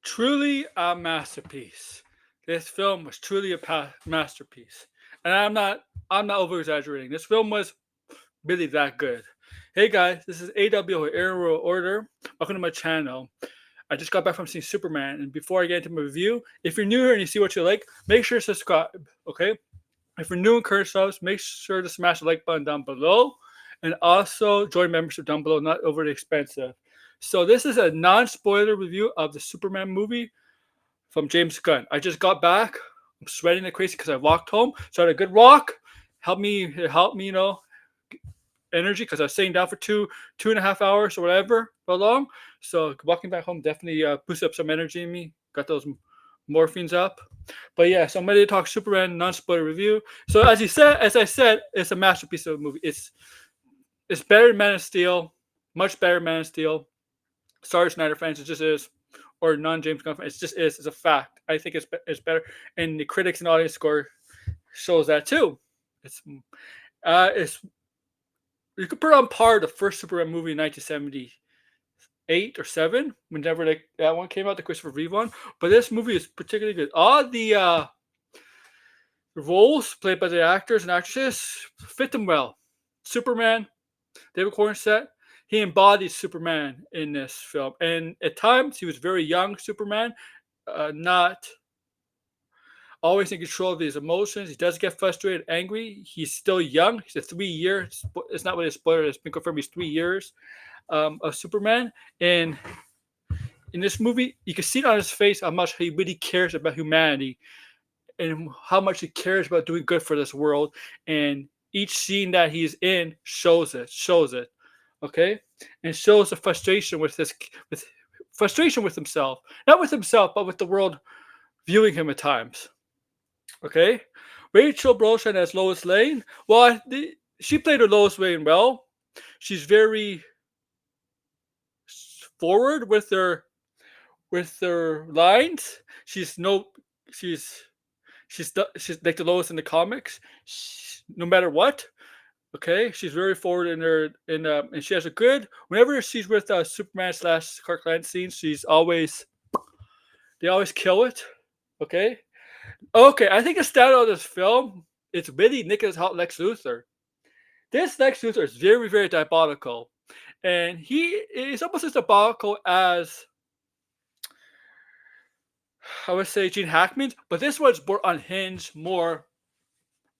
Truly a masterpiece. This film was truly a masterpiece, and I'm not over exaggerating. This film was really that good. Hey guys, this is AW Aerial Order. Welcome to my channel. I just got back from seeing Superman, and before I get into my review, if you're new here and you see what you like, make sure to subscribe. Okay. If you're new and current subs, make sure to smash the like button down below, and also join membership down below. Not overly expensive. So this is a non-spoiler review of the Superman movie from James Gunn. I just got back. I'm sweating like crazy because I walked home. So I had a good walk. Help me, energy because I was sitting down for 2.5 hours or whatever for long. So walking back home definitely boosted up some energy in me. Got those morphines up. But yeah, so I'm ready to talk Superman non-spoiler review. So as I said, it's a masterpiece of a movie. It's better than Man of Steel, much better than Man of Steel. Sorry, Snyder fans, it just is, or non-James Gunn fans, it just is. It's a fact. I think it's better, and the critics and audience score shows that too. It's you could put it on par the first Superman movie in 1978 or seven, whenever that one came out, the Christopher Reeve one. But this movie is particularly good. All the roles played by the actors and actresses fit them well. Superman, David Cornsett, he embodies Superman in this film, and at times he was very young Superman, not always in control of his emotions. He does get frustrated, angry. He's still young. He's a 3 year. It's not really a spoiler. It's been confirmed. He's 3 years of Superman, and in this movie, you can see it on his face how much he really cares about humanity and how much he cares about doing good for this world. And each scene that he's in shows it. Okay, and shows the frustration with frustration with himself, not with himself, but with the world viewing him at times. Okay, Rachel Brosnan as Lois Lane. Well, she played her Lois Lane well. She's very forward with her lines. She's no, she's she's like the Lois in the comics. No matter what, okay, she's very forward in her and she has a good. Whenever she's with Superman slash Clark Kent scenes, they always kill it. Okay, okay. I think the standout of this film it's really Nicholas Hoult Lex Luthor. This Lex Luthor is very very diabolical, and he is almost as diabolical as I would say Gene Hackman, but this one's more unhinged, more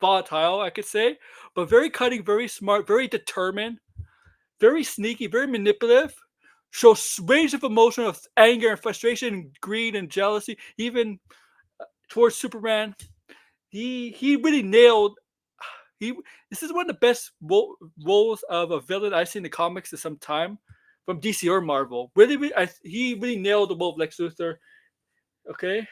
volatile, I could say, but very cunning, very smart, very determined, very sneaky, very manipulative. Shows range of emotion of anger and frustration, greed and jealousy, even towards Superman. He really nailed. He This is one of the best roles of a villain I've seen in the comics in some time, from DC or Marvel. He really nailed the role of Lex Luthor. Okay,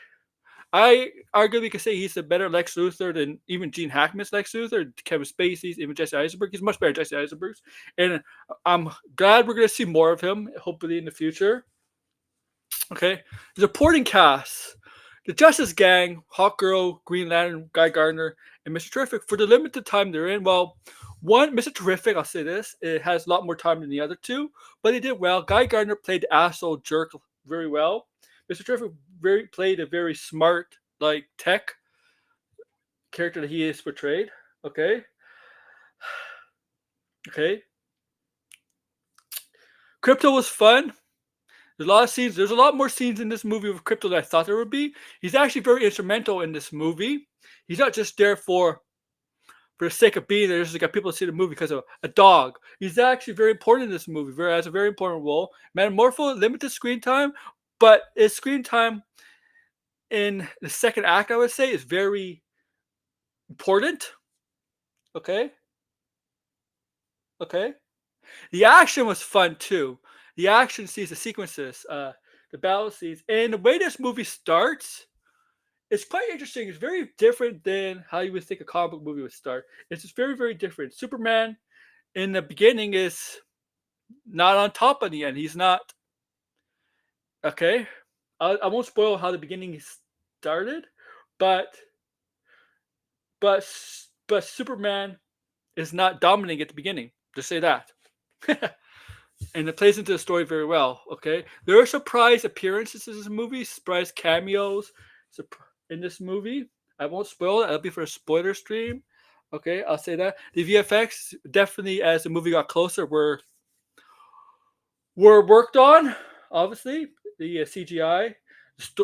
I arguably could say he's a better Lex Luthor than even Gene Hackman's Lex Luthor, Kevin Spacey's, even Jesse Eisenberg. He's much better than Jesse Eisenberg's, and I'm glad we're gonna see more of him, hopefully in the future. Okay, the supporting cast: the Justice Gang, Hawkgirl, Green Lantern, Guy Gardner, and Mr. Terrific. For the limited time they're in, well, one Mr. Terrific, I'll say this, it has a lot more time than the other two, but he did well. Guy Gardner played the asshole jerk very well. Mr. Terrific played a very smart, like tech character that he is portrayed. Okay, okay. Crypto was fun. There's a lot of scenes. There's a lot more scenes in this movie with Crypto than I thought there would be. He's actually very instrumental in this movie. He's not just there for the sake of being there, just to get people to see the movie because of a dog. He's actually very important in this movie. Has a very important role. Metamorpho, limited screen time, but his screen time in the second act, I would say, is very important. Okay, okay. The action was fun too. The action scenes, the sequences, the battle scenes, and the way this movie starts, it's quite interesting. It's very different than how you would think a comic book movie would start. It's just very, very different. Superman in the beginning is not on top in the end. He's not okay. I won't spoil how the beginning started, but but but Superman is not dominating at the beginning. Just say that. and it plays into the story very well. Okay, there are surprise appearances in this movie, surprise cameos in this movie. I won't spoil it. That'll be for a spoiler stream. Okay, I'll say that the VFX definitely, as the movie got closer, were worked on. Obviously, the CGI.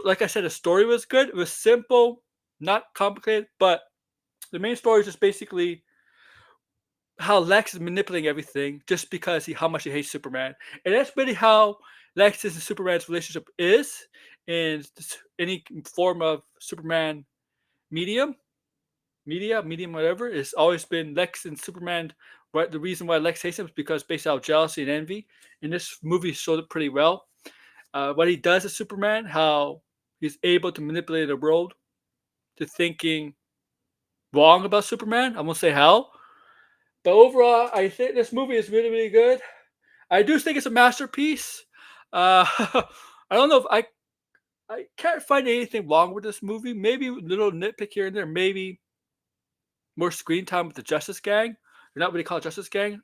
Like I said, the story was good. It was simple, not complicated, but the main story is just basically how Lex is manipulating everything just because how much he hates Superman, and that's really how Lex's and Superman's relationship is in any form of Superman medium, medium, whatever. It's always been Lex and Superman. Right, the reason why Lex hates him is because based out of jealousy and envy. And this movie showed it pretty well. What he does as Superman, how he's able to manipulate the world to thinking wrong about Superman. I won't say how, but overall, I think this movie is really, really good. I do think it's a masterpiece. I don't know if I can't find anything wrong with this movie. Maybe a little nitpick here and there. Maybe more screen time with the Justice Gang. They're not really called Justice Gang,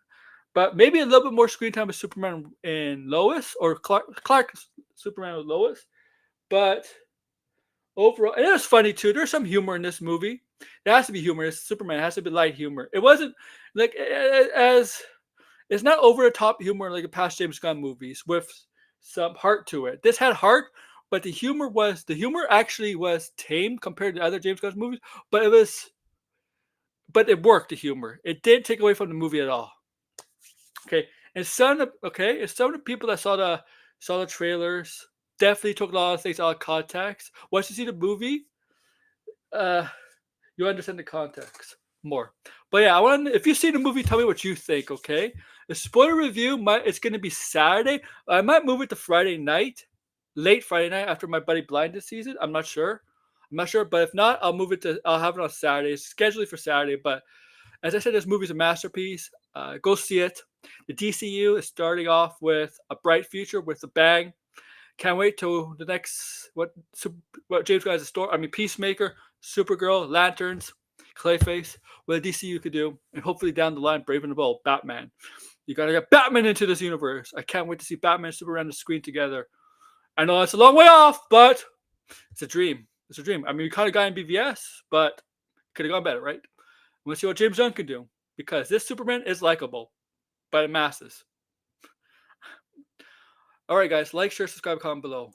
but maybe a little bit more screen time with Superman and Lois, or Clark Superman with Lois. But overall, and it was funny too. There's some humor in this movie. There has to be humor. It's Superman. It has to be light humor. It wasn't like as it's not over the top humor like the past James Gunn movies with some heart to it. This had heart, but the humor actually was tame compared to other James Gunn movies. But it worked. The humor, it didn't take away from the movie at all. Okay, and some of the people that saw the trailers definitely took a lot of things out of context. Once you see the movie, uh, you understand the context more. But yeah, if you see the movie, tell me what you think. Okay, the spoiler review it's going to be Saturday. I might move it to Friday night, late Friday night after my buddy Blinded sees it. I'm not sure. But if not, I'll have it on Saturday. It's scheduled for Saturday. But as I said, this movie is a masterpiece. Go see it. The DCU is starting off with a bright future with a bang. Can't wait till the next what James Gunn has in store. I mean, Peacemaker, Supergirl, Lanterns, Clayface, what the DCU could do, and hopefully down the line, Brave and the Bold, Batman. You gotta get Batman into this universe. I can't wait to see Batman and Superman on the screen together. I know it's a long way off, but it's a dream. It's a dream. I mean, we kind of got in BVS, but could have gone better, right? We'll see what James Gunn can do, because this Superman is likable by the masses. All right, guys, like, share, subscribe, comment below.